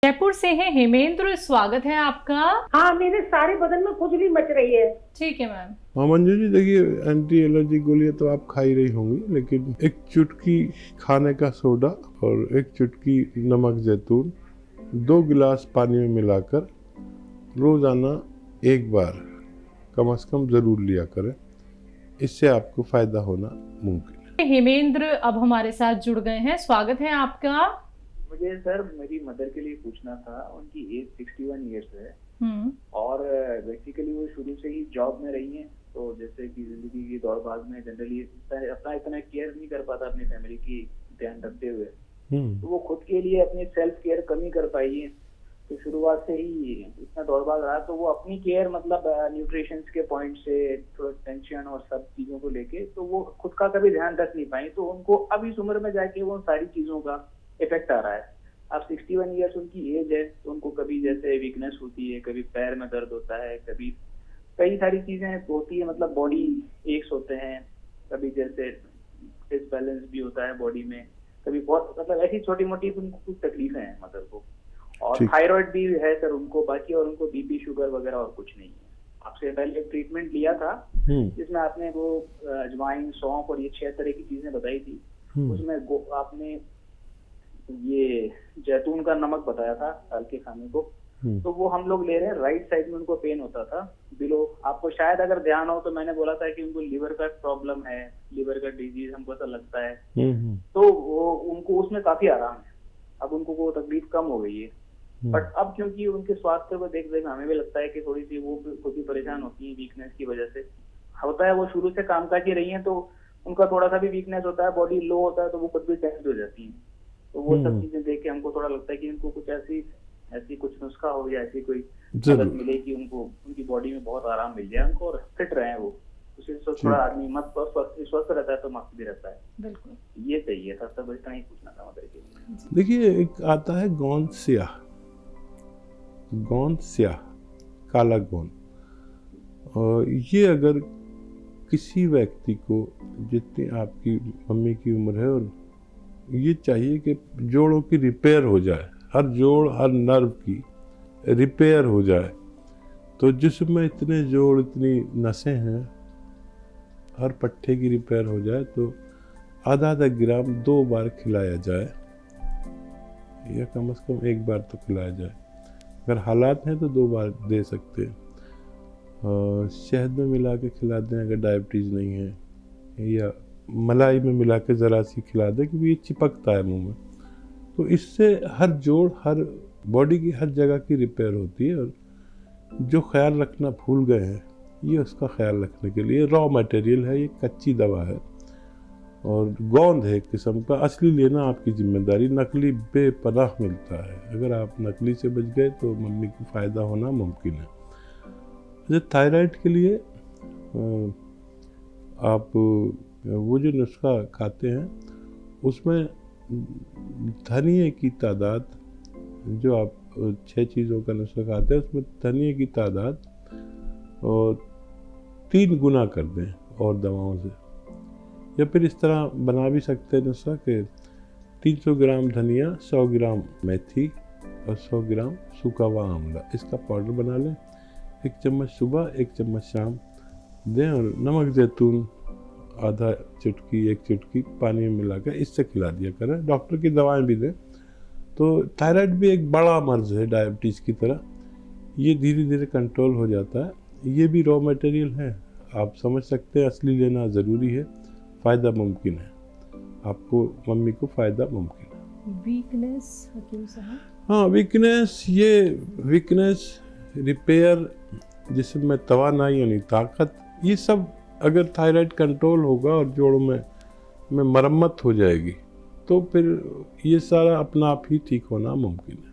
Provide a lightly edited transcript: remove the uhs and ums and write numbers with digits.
जयपुर से है हेमेंद्र, स्वागत है आपका। हाँ, मेरे सारे बदन में खुजली मच रही है। ठीक है मैम। हाँ मंजू जी, देखिए एंटी एलर्जी गोलियां तो आप खा ही रही होंगी, लेकिन एक चुटकी खाने का सोडा और एक चुटकी नमक जैतून 2 गिलास पानी में मिलाकर रोज़ाना एक बार कम से कम ज़रूर लिया करें। इससे आपको फ़ायदा होना मुमकिन है। हेमेंद्र अब हमारे साथ जुड़ गए हैं, स्वागत है आपका। मुझे सर मेरी मदर के लिए पूछना था। उनकी एज 61 ईयर्स है और बेसिकली वो शुरू से ही जॉब में रही हैं, तो जैसे कि जिंदगी की दौड़ भाग में जनरली अपना इतना केयर नहीं कर पाता अपनी फैमिली की ध्यान रखते हुए, तो वो खुद के लिए अपनी सेल्फ केयर कम ही कर पाई है। तो शुरुआत से ही इतना दौड़ भाग रहा, तो वो अपनी केयर मतलब न्यूट्रिशन के पॉइंट से थोड़ा टेंशन और सब चीजों को लेके तो वो खुद का कभी ध्यान रख नहीं पाई। तो उनको अब इस उम्र में जाके वो सारी चीजों का इफेक्ट आ रहा है। अब 61 ईयर्स उनकी एज है, तो उनको कभी जैसे वीकनेस होती है, कभी पैर में दर्द होता है, कभी कई सारी चीजें होती है, मतलब बॉडी एक्स होते हैं, कभी जैसे डिसबैलेंस भी होता है बॉडी में, कभी बहुत मतलब ऐसी छोटी मोटी उनको कुछ तकलीफें हैं मदर को। और थायराइड भी है सर उनको, बाकी और उनको बीपी शुगर वगैरह और कुछ नहीं है। आपसे पहले एक ट्रीटमेंट लिया था जिसमें आपने वो अजवाइन, सौंफ और ये 6 तरह की चीजें बताई थी। उसमें आपने ये जैतून का नमक बताया था डाल के खाने को, तो वो हम लोग ले रहे हैं। राइट साइड में उनको पेन होता था बिलो, आपको शायद अगर ध्यान हो तो मैंने बोला था कि उनको लीवर का प्रॉब्लम है, लीवर का डिजीज हमको ऐसा लगता है, तो वो उनको उसमें काफी आराम है। अब उनको वो तकलीफ कम हो गई है। बट अब क्योंकि उनके स्वास्थ्य को देख देख हमें भी लगता है कि थोड़ी सी वो खुद ही परेशान होती है वीकनेस की वजह से। होता है वो शुरू से कामकाज ही रही है, तो उनका थोड़ा सा भी वीकनेस होता है, बॉडी लो होता है, तो वो खुद भी टेंस हो जाती है। तो वो सब चीजें देख के हमको थोड़ा लगता है कि इनको कुछ ऐसी कुछ नुस्खा हो या ऐसी कोई मदद मिले कि उनको उनकी बॉडी में बहुत आराम मिल जाए उनको और फिट रहे वो। उससे थोड़ा आदमी मत स्वस्थ रहता है तो मस्त भी रहता है। बिल्कुल, ये चाहिए था सब, इतना ही पूछना था मदर के लिए। देखिए, एक आता है गोंद स्याह, काला गोंद, और ये अगर किसी व्यक्ति को, जितनी आपकी मम्मी की उम्र है, और ये चाहिए कि जोड़ों की रिपेयर हो जाए, हर जोड़ हर नर्व की रिपेयर हो जाए, तो जिसमें इतने जोड़ इतनी नसें हैं, हर पट्टे की रिपेयर हो जाए, तो आधा ग्राम 2 बार खिलाया जाए, या कम से कम 1 बार तो खिलाया जाए। अगर हालात हैं तो 2 बार दे सकते हैं। शहद में मिला के खिला दें अगर डायबिटीज़ नहीं है, या मलाई में मिला के ज़रा सी खिला दें, क्योंकि ये चिपकता है मुंह में। तो इससे हर जोड़, हर बॉडी की हर जगह की रिपेयर होती है। और जो ख्याल रखना भूल गए हैं, ये उसका ख्याल रखने के लिए रॉ मटेरियल है, ये कच्ची दवा है और गोंद है एक किस्म का। असली लेना आपकी जिम्मेदारी, नकली बेपनाह मिलता है। अगर आप नकली से बच गए तो मम्मी को फ़ायदा होना मुमकिन है। जैसे थायराइड के लिए आप वो जो नुस्खा खाते हैं, उसमें धनिए की तादाद, जो आप 6 चीज़ों का नुस्खा खाते हैं, उसमें धनिए की तादाद और 3 गुना कर दें और दवाओं से। या फिर इस तरह बना भी सकते हैं नुस्खा कि 300 ग्राम धनिया, 100 ग्राम मेथी और 100 ग्राम सूखा हुआ आंवला, इसका पाउडर बना लें। 1 चम्मच सुबह, 1 चम्मच शाम दें, और नमक जैतून आधा चुटकी, 1 चुटकी पानी में मिलाकर इससे खिला दिया करें। डॉक्टर की दवाएं भी दें। तो थायराइड भी एक बड़ा मर्ज है डायबिटीज़ की तरह, ये धीरे धीरे कंट्रोल हो जाता है। ये भी रॉ मटेरियल है, आप समझ सकते हैं। असली लेना ज़रूरी है, फ़ायदा मुमकिन है, आपको मम्मी को फ़ायदा मुमकिन है। वीकनेस हकीम साहब? हाँ, वीकनेस रिपेयर, जिसमें तवानाई यानी ताकत, ये सब अगर थायराइड कंट्रोल होगा और जोड़ों में मरम्मत हो जाएगी, तो फिर ये सारा अपना आप ही ठीक होना मुमकिन है।